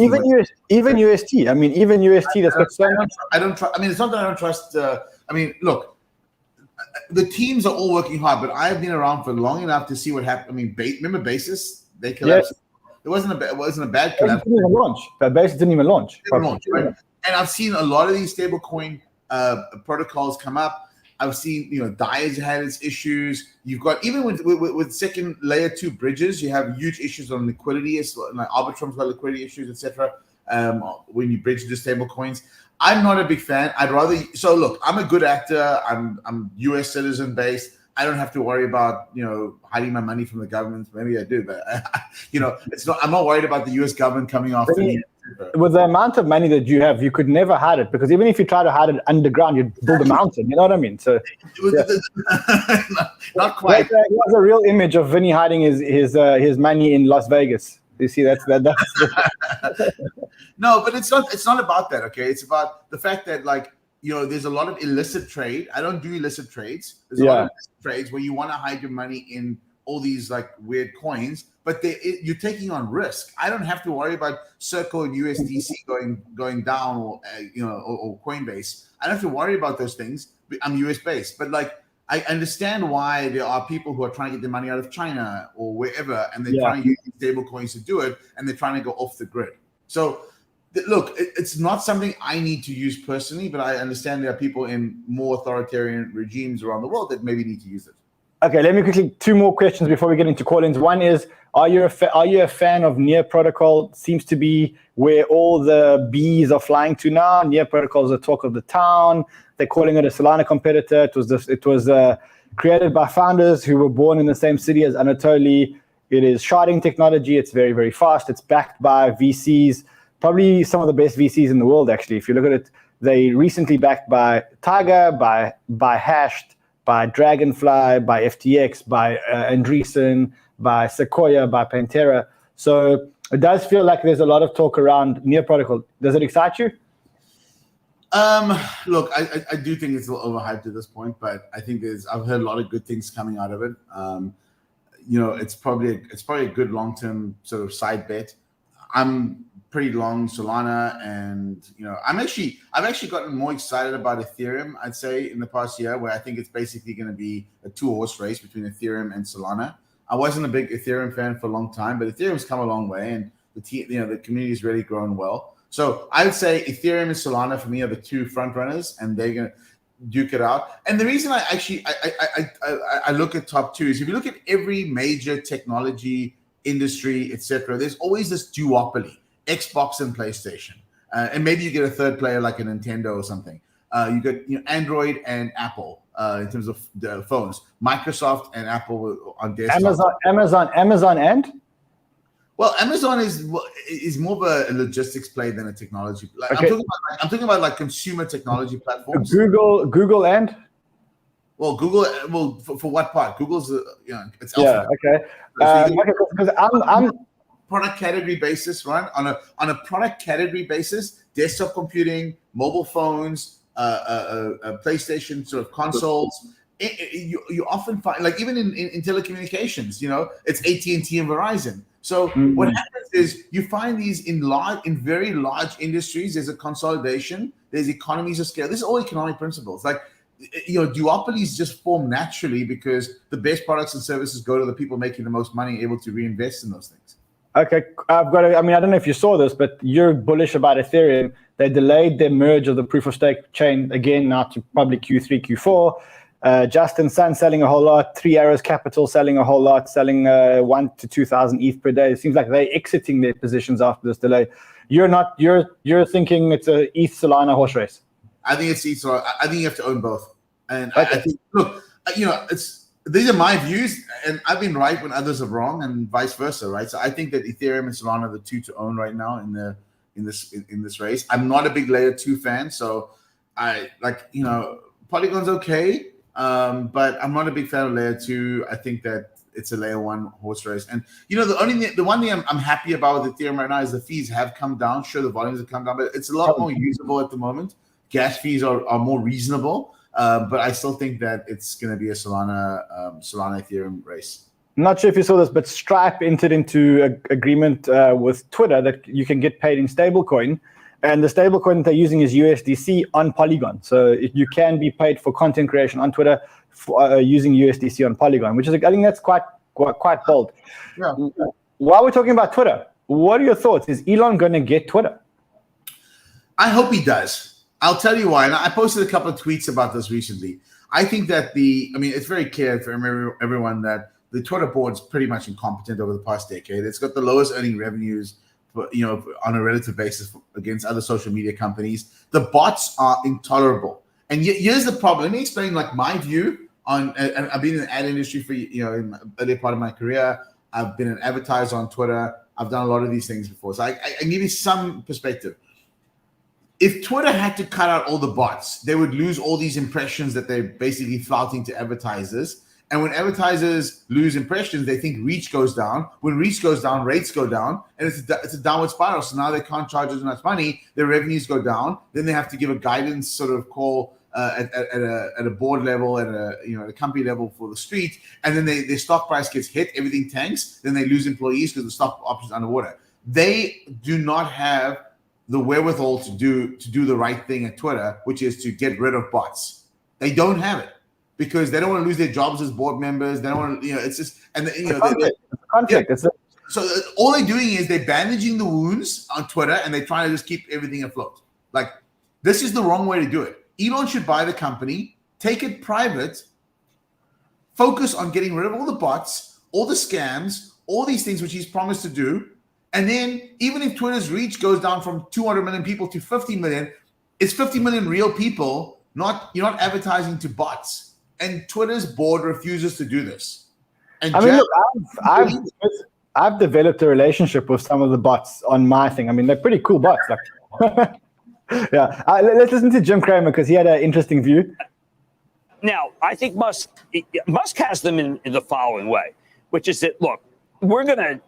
Even UST. I mean, even UST. That's got so much. I don't trust. I mean, it's not that I don't trust. I mean, look, the teams are all working hard, but I've been around for long enough to see what happened. I mean, remember Basis? They collapsed. Yes. It wasn't a bad collapse. It didn't even launch. Basis didn't even launch. Right? And I've seen a lot of these stablecoin protocols come up. I've seen, Diaz had its issues. You've got, even with second layer 2 bridges, you have huge issues on liquidity. Like Arbitrum's got liquidity issues, etc. When you bridge the stable coins. I'm not a big fan. So look, I'm a good actor. I'm US citizen based. I don't have to worry about, hiding my money from the government. Maybe I do, but I'm not worried about the US government coming after me. With the amount of money that you have, you could never hide it, because even if you try to hide it underground, you'd build a mountain. You know what I mean? So, not quite. There's a real image of Vinny hiding his money in Las Vegas. You see, that's No, but it's not about that. Okay, it's about the fact that there's a lot of illicit trade. I don't do illicit trades. There's a lot of illicit trades where you want to hide your money in all these weird coins, but you're taking on risk. I don't have to worry about Circle and USDC going down or Coinbase. I don't have to worry about those things. I'm US based, but I understand why there are people who are trying to get their money out of China or wherever, and they're trying to use stable coins to do it, and they're trying to go off the grid. So look, it's not something I need to use personally, but I understand there are people in more authoritarian regimes around the world that maybe need to use it. Okay, let me quickly, 2 more questions before we get into call-ins. One is, are you a fan of Near Protocol? Seems to be where all the bees are flying to now. Near Protocol is the talk of the town. They're calling it a Solana competitor. It was created by founders who were born in the same city as Anatoly. It is sharding technology. It's very, very fast. It's backed by VCs, probably some of the best VCs in the world, actually. If you look at it, They recently backed by Tiger, by Hashed, by Dragonfly, by FTX, by Andreessen, by Sequoia, by Pantera. So it does feel like there's a lot of talk around Near Protocol. Does it excite you? Look, I do think it's a little overhyped at this point, but I think I've heard a lot of good things coming out of it. It's probably a good long-term sort of side bet. I'm pretty long Solana, and I've actually gotten more excited about Ethereum, I'd say, in the past year, where I think it's basically going to be a two-horse race between Ethereum and Solana. I wasn't a big Ethereum fan for a long time, but Ethereum's come a long way, and the community's really grown well. So I would say Ethereum and Solana for me are the two front runners, and they're going to duke it out. And the reason I look at top two is if you look at every major technology industry, etc., there's always this duopoly: Xbox and PlayStation, and maybe you get a third player like a Nintendo or something. You get Android and Apple in terms of the phones, Microsoft and Apple on desktop. Amazon and. Well, Amazon is more of a logistics play than a technology. Okay. I'm talking about like consumer technology platforms. Google and. Well, Google. Well, for what part? Google's it's Alphabet. Yeah. Okay. Because I'm product category basis, right? On a product category basis, desktop computing, mobile phones, PlayStation sort of consoles. You often find, like, even in telecommunications, it's AT&T and Verizon. So what happens is you find these in very large industries. There's a consolidation. There's economies of scale. This is all economic principles. Like, duopolies just form naturally because the best products and services go to the people making the most money, able to reinvest in those things. Okay, I don't know if you saw this, but you're bullish about Ethereum. They delayed their merge of the proof of stake chain again now to probably Q3, Q4. Justin Sun selling a whole lot, Three Arrows Capital selling a whole lot, selling 1,000 to 2,000 ETH per day. It seems like they're exiting their positions after this delay. You're thinking it's a ETH Solana horse race. I think it's ETH Solana. I think you have to own both. And okay. I think, look, these are my views, and I've been right when others are wrong, and vice versa, right? So I think that Ethereum and Solana are the two to own right now in this race. I'm not a big layer 2 fan, so I Polygon's okay. But I'm not a big fan of layer 2. I think that it's a layer 1 horse race. And the one thing I'm happy about with Ethereum right now is the fees have come down. Sure, the volumes have come down, but it's a lot more usable at the moment. Gas fees are more reasonable. But I still think that it's going to be a Solana Ethereum race. I'm not sure if you saw this, but Stripe entered into an agreement with Twitter that you can get paid in stablecoin. And the stablecoin they're using is USDC on Polygon. So you can be paid for content creation on Twitter using USDC on Polygon, which is, I think that's quite bold. Yeah. While we're talking about Twitter, what are your thoughts? Is Elon going to get Twitter? I hope he does. I'll tell you why. And I posted a couple of tweets about this recently. I think that it's very clear for everyone that the Twitter board's pretty much incompetent over the past decade. It's got the lowest earning revenues, on a relative basis against other social media companies. The bots are intolerable. And here's the problem. Let me explain my view on, and I've been in the ad industry for, in the early part of my career. I've been an advertiser on Twitter. I've done a lot of these things before. So I can give you some perspective. If Twitter had to cut out all the bots, they would lose all these impressions that they're basically flouting to advertisers. And when advertisers lose impressions, they think reach goes down. When reach goes down, rates go down, and it's a downward spiral. So now they can't charge as much money. Their revenues go down. Then they have to give a guidance sort of call at a board level, at a company level for the street. And then their stock price gets hit. Everything tanks. Then they lose employees because the stock option's underwater. They do not have the wherewithal to do the right thing at Twitter, which is to get rid of bots. They don't have it. Because they don't want to lose their jobs as board members. They don't want to, it's just, and conflict. Yeah. So all they're doing is they're bandaging the wounds on Twitter, and they're trying to just keep everything afloat. Like, this is the wrong way to do it. Elon should buy the company, take it private, focus on getting rid of all the bots, all the scams, all these things which he's promised to do. And then even if Twitter's reach goes down from 200 million people to 50 million, it's 50 million real people. You're not advertising to bots. And Twitter's board refuses to do this. And look, I've developed a relationship with some of the bots on my thing. They're pretty cool bots. Yeah. Let's listen to Jim Cramer because he had an interesting view. Now, I think Musk has them in the following way, which is that, look, we're going to,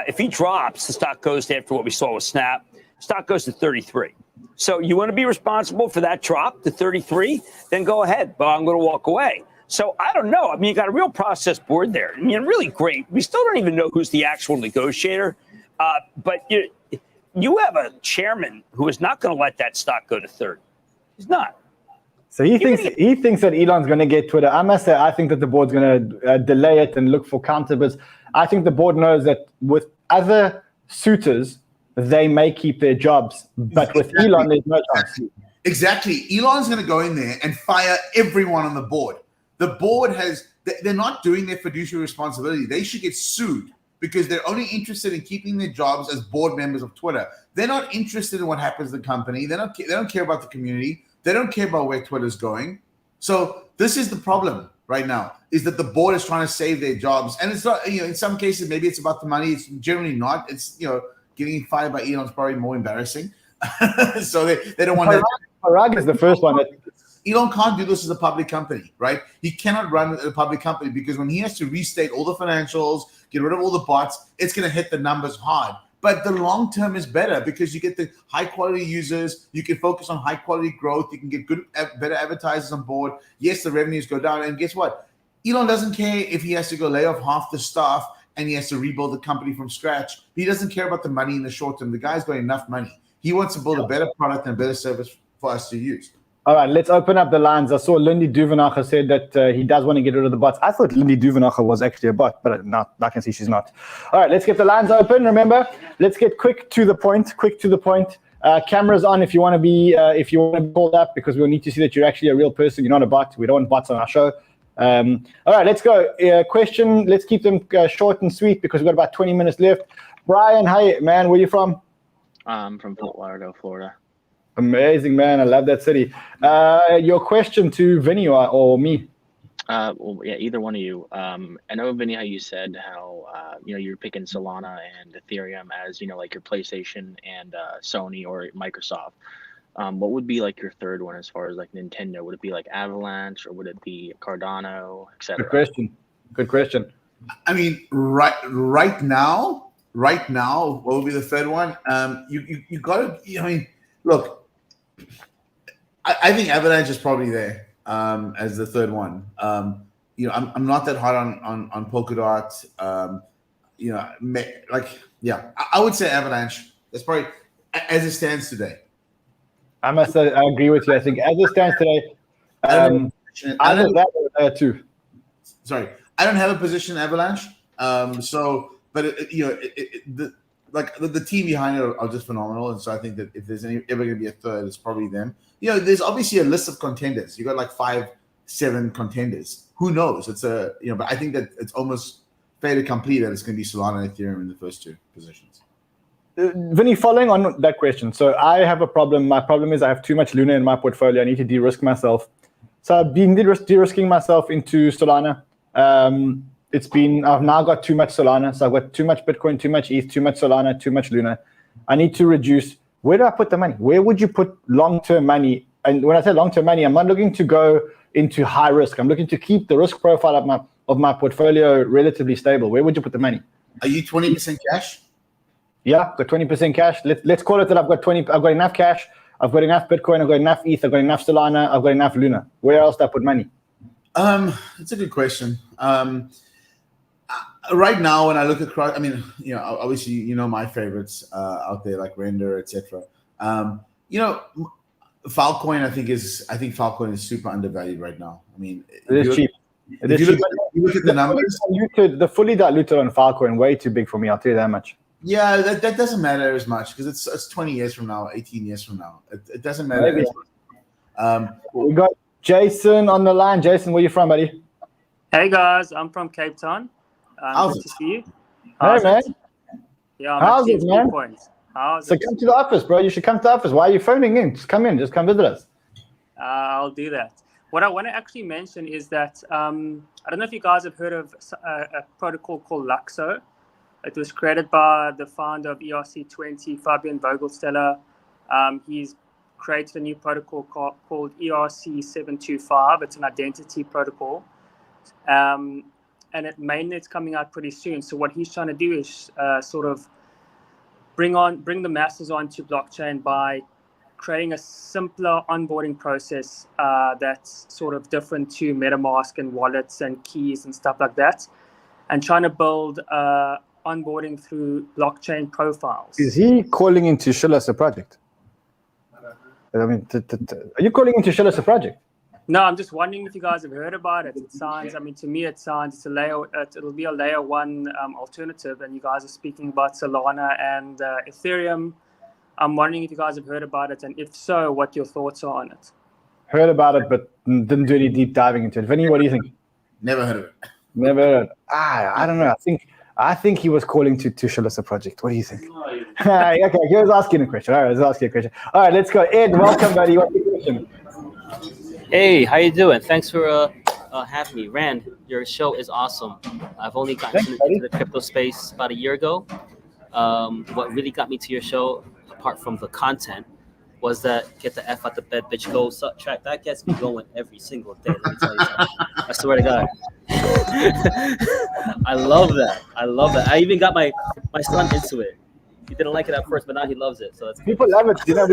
if he drops, the stock goes after what we saw with Snap, stock goes to 33. So you want to be responsible for that drop to 33, then go ahead. But I'm going to walk away. So I don't know. I mean, you got a real process board there. I mean, really great. We still don't even know who's the actual negotiator. But you have a chairman who is not going to let that stock go to 30. He's not. So he thinks that Elon's going to get Twitter. I must say, I think that the board's going to delay it and look for counterbids. I think the board knows that with other suitors, they may keep their jobs, but with Elon, there's no chance. Exactly. Elon's going to go in there and fire everyone on the board. The board they're not doing their fiduciary responsibility. They should get sued because they're only interested in keeping their jobs as board members of Twitter. They're not interested in what happens to the company. They don't care about the community. They don't care about where Twitter's going. So this is the problem right now, is that the board is trying to save their jobs. And it's not, in some cases, maybe it's about the money. It's generally not. It's, getting fired by Elon is probably more embarrassing. So they don't want that. Parag is the first one. Elon can't do this as a public company, right? He cannot run a public company because when he has to restate all the financials, get rid of all the bots, it's going to hit the numbers hard. But the long term is better because you get the high quality users. You can focus on high quality growth. You can get better advertisers on board. Yes, the revenues go down. And guess what? Elon doesn't care if he has to go lay off half the staff and he has to rebuild the company from scratch. He doesn't care about the money in the short term. The guy's got enough money. He wants to build a better product and a better service for us to use. All right, let's open up the lines. I saw Lindy Duvenacher said that he does want to get rid of the bots. I thought Lindy Duvenacher was actually a bot, but now I can see she's not. All right, let's get the lines open. Remember, let's get quick to the point. Cameras on if you want to be called up, because we'll need to see that you're actually a real person. You're not a bot. We don't want bots on our show. All right, let's go. Question. Let's keep them short and sweet because we've got about 20 minutes left. Brian, hi, man. Where are you from? I'm from Fort Lauderdale, Florida. Amazing, man. I love that city. Your question to Vinny or me? Well, yeah, either one of you. I know, Vinny, how you said how you're picking Solana and Ethereum as like your PlayStation and Sony or Microsoft. What would be like your third one as far as like Nintendo? Would it be like Avalanche or would it be Cardano, etc.? Good question. I mean, right now, what would be the third one? You got to. I mean, look. I think Avalanche is probably there as the third one. I'm not that hard on Polkadot. I would say Avalanche. That's probably as it stands today. I must say, I agree with you. I think as it stands today, I don't too. Sorry, I don't have a position in Avalanche. The team behind it are just phenomenal, and so I think that if there's ever going to be a third, it's probably them. There's obviously a list of contenders. You got like 5-7 contenders. Who knows? It's but I think that it's almost fait accompli that it's going to be Solana and Ethereum in the first two positions. Vinny, following on that question, so I have a problem. My problem is I have too much Luna in my portfolio. I need to de-risk myself. So I've been de-risking myself into Solana. I've now got too much Solana. So I've got too much Bitcoin, too much ETH, too much Solana, too much Luna. I need to reduce. Where do I put the money? Where would you put long-term money? And when I say long-term money, I'm not looking to go into high risk. I'm looking to keep the risk profile of my portfolio relatively stable. Where would you put the money? Are you 20% cash? Yeah, got 20% cash. Let's call it that I've got enough cash. I've got enough Bitcoin. I've got enough ETH. I've got enough Solana. I've got enough Luna. Where else do I put money? It's a good question. Right now, when I look across, I mean, obviously, my favorites out there like Render, etc. Filecoin, I think Filecoin is super undervalued right now. I mean, it is cheap. If you look at the numbers, the fully diluted on Filecoin way too big for me. I'll tell you that much. Yeah, that doesn't matter as much because it's 20 years from now, 18 years from now. It doesn't matter. We got Jason on the line. Jason, where you from, buddy? Hey guys, I'm from Cape Town. Good to see you. Hey man. Yeah, how's it, man? Come to the office, bro. You should come to the office. Why are you phoning in? Just come in. Just come visit us. I'll do that. What I want to actually mention is that I don't know if you guys have heard of a protocol called Laxo. It was created by the founder of ERC20, Fabian Vogelsteller. He's created a new protocol called ERC725. It's an identity protocol. And mainnet's coming out pretty soon. So what he's trying to do is sort of bring the masses onto blockchain by creating a simpler onboarding process that's sort of different to MetaMask and wallets and keys and stuff like that, and trying to build onboarding through blockchain profiles. Is he calling into Shillis a project? I mean, are you calling into Shillis a project? No, I'm just wondering if you guys have heard about it. It sounds, I mean, to me, it sounds it'll be a layer one alternative, and you guys are speaking about Solana and Ethereum. I'm wondering if you guys have heard about it, and if so, what your thoughts are on it. Heard about it, but didn't do any deep diving into it. Vinny, what do you think? Never heard of it. Never heard of it. I don't know. I think he was calling to Shillis a project. What do you think? Okay, he was asking a question. All right, All right, let's go. Ed, welcome, buddy. What's your question? Hey, how you doing? Thanks for having me. Rand, your show is awesome. I've only gotten into the crypto space about a year ago. What really got me to your show, apart from the content, was that get the F out the bed, bitch, go track. That gets me going every single day. Let me tell you something. I swear to God. I love that. I even got my son into it. He didn't like it at first, but now he loves it. So that's people love it. You know,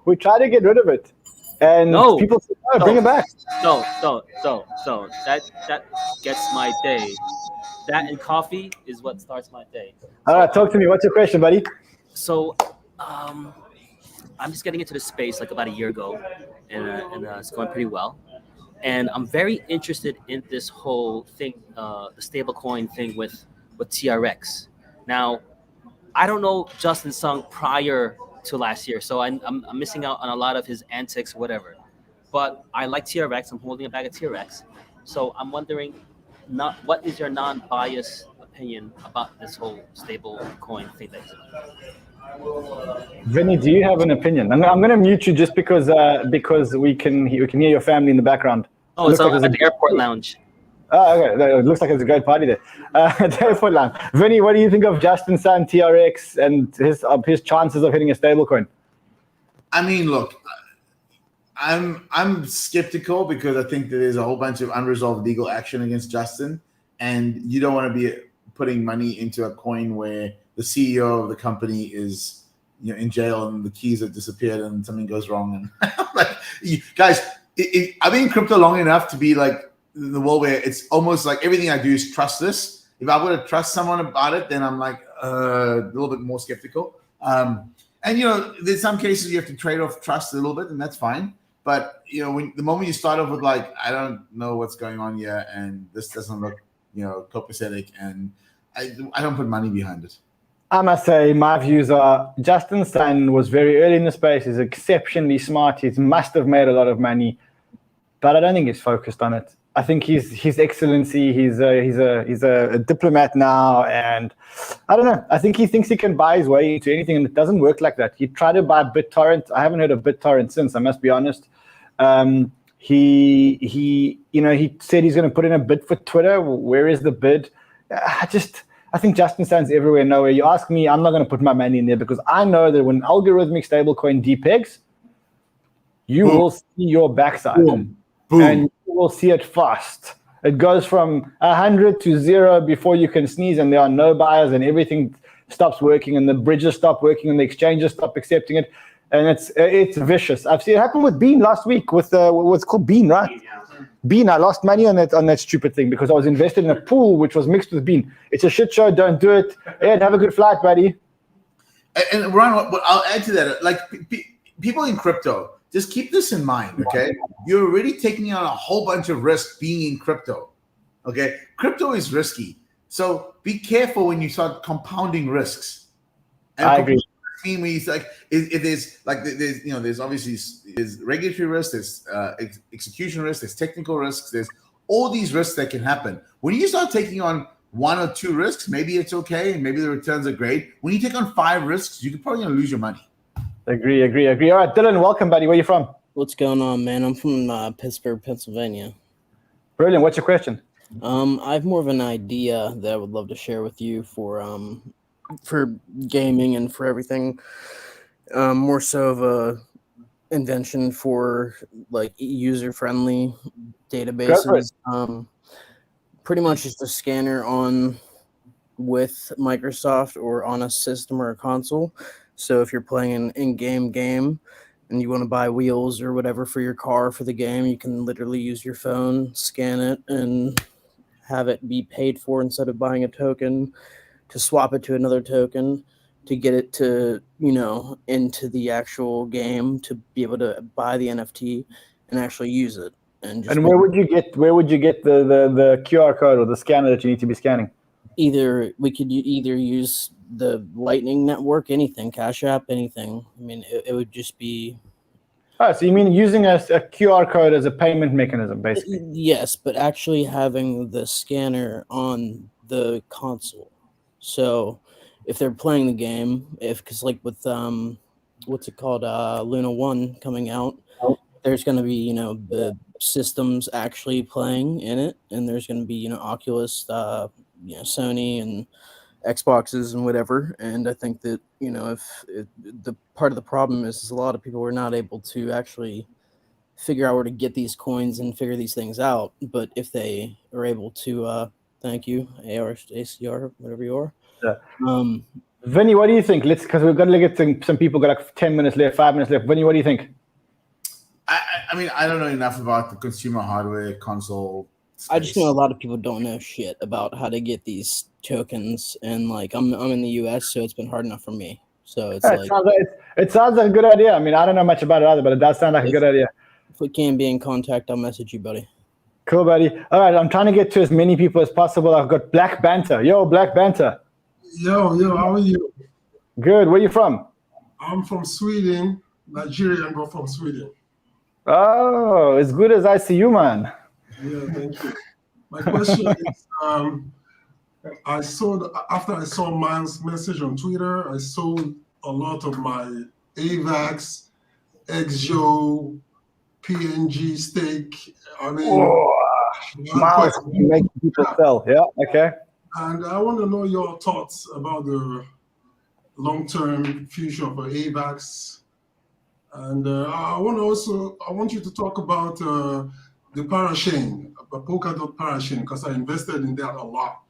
we try to get rid of it. And people say, bring it back. Don't. That gets my day. That and coffee is what starts my day. All right, talk to me. What's your question, buddy? So, I'm just getting into the space like about a year ago, and it's going pretty well. And I'm very interested in this whole thing, the stablecoin thing with TRX. Now, I don't know Justin Sung prior to last year, so I'm missing out on a lot of his antics, whatever. But I like TRX. I'm holding a bag of TRX, so I'm wondering, what is your non-biased opinion about this whole stable coin thing that he's doing? Vinny, do you have an opinion? I'm going to mute you just because we can hear your family in the background. Oh, it's at the airport lounge. Oh, okay. It looks like it's a great party there. Airport lounge. Vinny, what do you think of Justin Sun, TRX, and his chances of hitting a stablecoin? I mean, look, I'm skeptical because I think that there's a whole bunch of unresolved legal action against Justin, and you don't want to be putting money into a coin where the CEO of the company is, in jail and the keys have disappeared and something goes wrong. And like, guys, I've been in crypto long enough to be like in the world where it's almost like everything I do is trust this. If I were to trust someone about it, then I'm like a little bit more skeptical. And there's some cases you have to trade off trust a little bit, and that's fine. But when the moment you start off with like, I don't know what's going on here, and this doesn't look, copacetic, and I don't put money behind it. I must say, my views are Justin Sun was very early in the space. He's exceptionally smart. He must have made a lot of money, but I don't think he's focused on it. I think his excellency. He's a diplomat now, and I don't know. I think he thinks he can buy his way into anything, and it doesn't work like that. He tried to buy BitTorrent. I haven't heard of BitTorrent since. I must be honest. He said he's going to put in a bid for Twitter. Where is the bid? I think Justin Sun's everywhere, nowhere. You ask me, I'm not going to put my money in there because I know that when Algorithmic Stablecoin depegs, you will see your backside. Boom. And you will see it fast. It goes from 100 to 0 before you can sneeze, and there are no buyers, and everything stops working, and the bridges stop working, and the exchanges stop accepting it, and it's vicious. I've seen it happen with Bean last week with what's called Bean, right? Bean, I lost money on that stupid thing because I was invested in a pool which was mixed with Bean. It's a shit show. Don't do it. Ed, have a good flight, buddy. And Ron, I'll add to that. Like people in crypto, just keep this in mind, okay? You're already taking on a whole bunch of risk being in crypto, okay? Crypto is risky. So be careful when you start compounding risks. And I agree. There's obviously there's regulatory risk, there's execution risk, there's technical risks, there's all these risks that can happen. When you start taking on 1 or 2 risks, maybe it's okay, and maybe the returns are great. When you take on 5 risks, you're probably gonna lose your money. Agree. All right, Dylan, welcome, buddy. Where you from? What's going on, man? I'm from Pittsburgh, Pennsylvania. Brilliant. What's your question? I have more of an idea that I would love to share with you for gaming and for everything. More so of invention for like user-friendly databases. Pretty much just a scanner on with Microsoft or on a system or a console. So if you're playing an in-game game and you want to buy wheels or whatever for your car for the game, you can literally use your phone, scan it, and have it be paid for instead of buying a token, to swap it to another token, to get it to, into the actual game, to be able to buy the NFT and actually use it. And where would you get the QR code or the scanner that you need to be scanning? We could either use the Lightning Network, anything, Cash App, anything. I mean, it would just be. Oh, so you mean using a QR code as a payment mechanism, basically? Yes, but actually having the scanner on the console. So if they're playing the game, because like with what's it called, Luna 1 coming out, there's going to be the systems actually playing in it, and there's going to be Oculus, Sony and Xboxes and whatever. And I think that if the part of the problem is a lot of people are not able to actually figure out where to get these coins and figure these things out. But if they are able to, thank you, ACR, whatever you are. Yeah. Vinny, what do you think? Because we're going to get some people got like 10 minutes left, 5 minutes left. Vinny, what do you think? I mean, I don't know enough about the consumer hardware console space. I just know a lot of people don't know shit about how to get these tokens, and like I'm in the US, so it's been hard enough for me. So it's it sounds like a good idea. I mean, I don't know much about it either, but it does sound like a good idea. If we can be in contact, I'll message you, buddy. Cool, buddy. All right, I'm trying to get to as many people as possible. I've got Black Banter. Yo, Black Banter. Yo, how are you? Good. Where you from? I'm from Sweden, Nigerian, but from Sweden. Oh, as good as I see you, man. Yeah, thank you. My question is, after I saw Miles' message on Twitter, I sold a lot of my AVAX, XJO, PNG stake. I mean, Miles, you make people sell. Yeah, okay. And I want to know your thoughts about the long-term future for AVAX. And I want you to talk about the Parachain, Polkadot Parachain, because I invested in that a lot.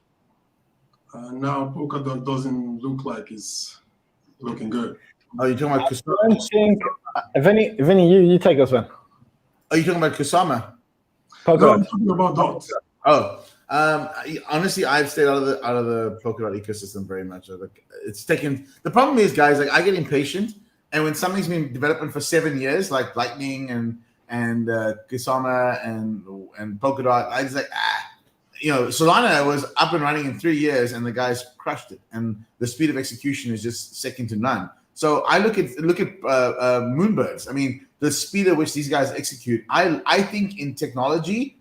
Now Polkadot doesn't look like it's looking good. Oh, you're talking about Kusama? I don't think, Vinny, you take this one. Are you talking about Kusama? Polkadot. No, I'm talking about DOT. Oh, honestly, I've stayed out of the Polkadot ecosystem very much. It's taken. The problem is, guys, like I get impatient, and when something's been developing for 7 years, like Lightning and Kusama and Polkadot, I was like, Solana was up and running in 3 years, and the guys crushed it, and the speed of execution is just second to none. So I look at Moonbirds. I mean, the speed at which these guys execute. I think in technology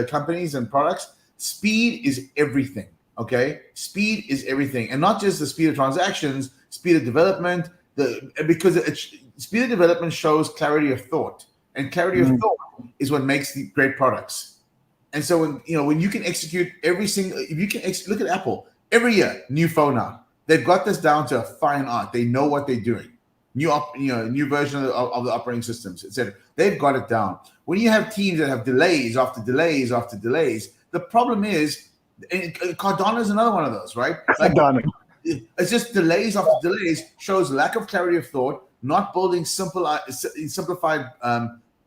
companies and products, speed is everything. Okay, speed is everything, and not just the speed of transactions, speed of development. Speed of development shows clarity of thought, and clarity of thought is what makes the great products. And so when you can execute look at Apple every year, new phone out. They've got this down to a fine art. They know what they're doing. New version of the operating systems, etc. They've got it down. When you have teams that have delays after delays after delays, the problem is, and Cardano is another one of those, right? Like, it's just delays after delays shows lack of clarity of thought, not building simplified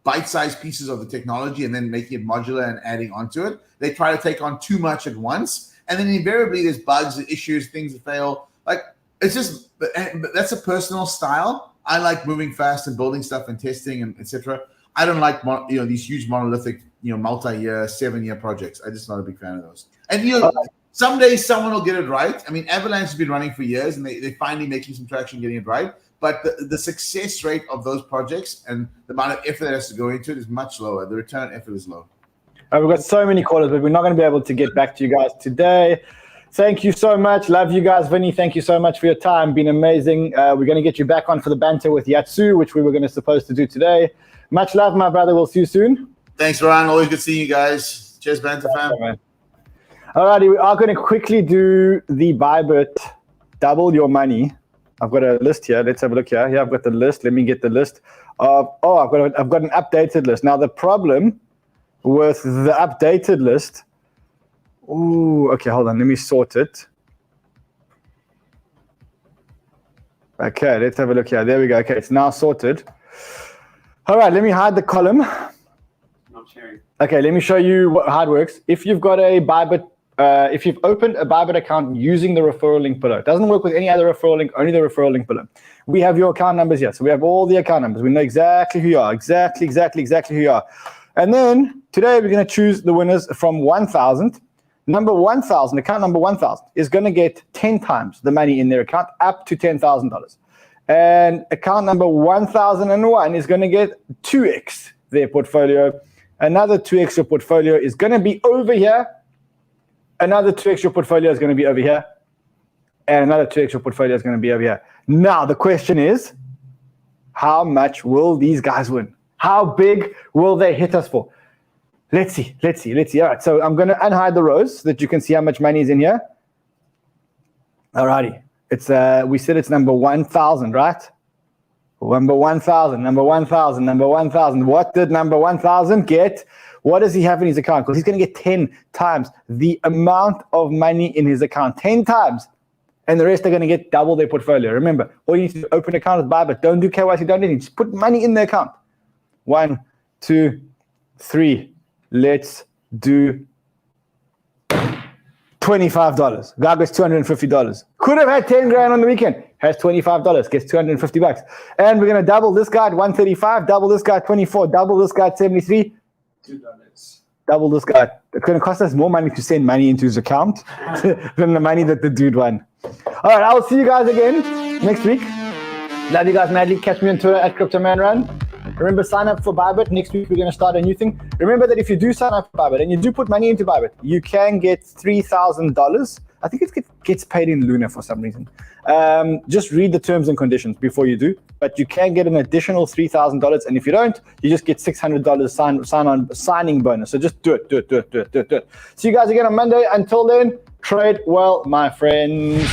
bite-sized pieces of the technology and then making it modular and adding onto it. They try to take on too much at once, and then invariably there's bugs, issues, things that fail. Like it's just that's a personal style. I like moving fast and building stuff and testing and etc. I don't like these huge monolithic multi-year 7-year projects. I'm just not a big fan of those. And someday someone will get it right. I mean, Avalanche has been running for years, and they're finally making some traction getting it right. But the success rate of those projects and the amount of effort that has to go into it is much lower. The return on effort is low. We've got so many callers, but we're not going to be able to get back to you guys today. Thank you so much. Love you guys. Vinny, thank you so much for your time. Been amazing. We're going to get you back on for the banter with Yatsu, which we were supposed to do today. Much love, my brother. We'll see you soon. Thanks, Ryan. Always good seeing you guys. Cheers, banter fam. All righty, we are going to quickly do the ByBit double your money I've got a list here. Let's have a look here. Here I've got the list. Let me get the list of. Oh, I've got an updated list. Now the problem with the updated list. Ooh, okay, hold on. Let me sort it. Okay, let's have a look here. There we go. Okay, it's now sorted. All right, let me hide the column. I'm sharing. Okay, let me show you how it works. If you've got a ByBit, if you've opened a ByBit account using the referral link below, it doesn't work with any other referral link, only the referral link below. We have your account numbers here. So we have all the account numbers. We know exactly who you are, exactly who you are. And then today we're going to choose the winners from 1,000. Number 1,000, account number 1,000 is going to get 10 times the money in their account, up to $10,000. And account number 1,001 is going to get 2x their portfolio. Another 2x your portfolio is going to be over here. Another 2x your portfolio is going to be over here. And another 2x your portfolio is going to be over here. Now, the question is, how much will these guys win? How big will they hit us for? Let's see. All right, so I'm going to unhide the rows so that you can see how much money is in here. All righty. It's we said it's number 1,000, right? Number 1,000. What did number 1,000 get? What does he have in his account? Because he's going to get 10 times the amount of money in his account. 10 times. And the rest are going to get double their portfolio. Remember, all you need to do is open an account with ByBit. Don't do KYC, don't do anything. Just put money in the account. 1, 2, 3. Let's do $25. Guy gets $250. Could have had 10 grand on the weekend. Has $25. Gets $250. And we're going to double this guy at 135. Double this guy at 24. Double this guy at 73. $2. Double this guy. It's going to cost us more money to send money into his account than the money that the dude won. All right, I'll see you guys again next week. Love you guys madly. Catch me on Twitter at CryptoManRan. Remember, sign up for ByBit. Next week, we're going to start a new thing. Remember that if you do sign up for ByBit and you do put money into ByBit, you can get $3,000. I think it gets paid in Luna for some reason. Just read the terms and conditions before you do. But you can get an additional $3,000. And if you don't, you just get $600 signing bonus. So just do it. See you guys again on Monday. Until then, trade well, my friends.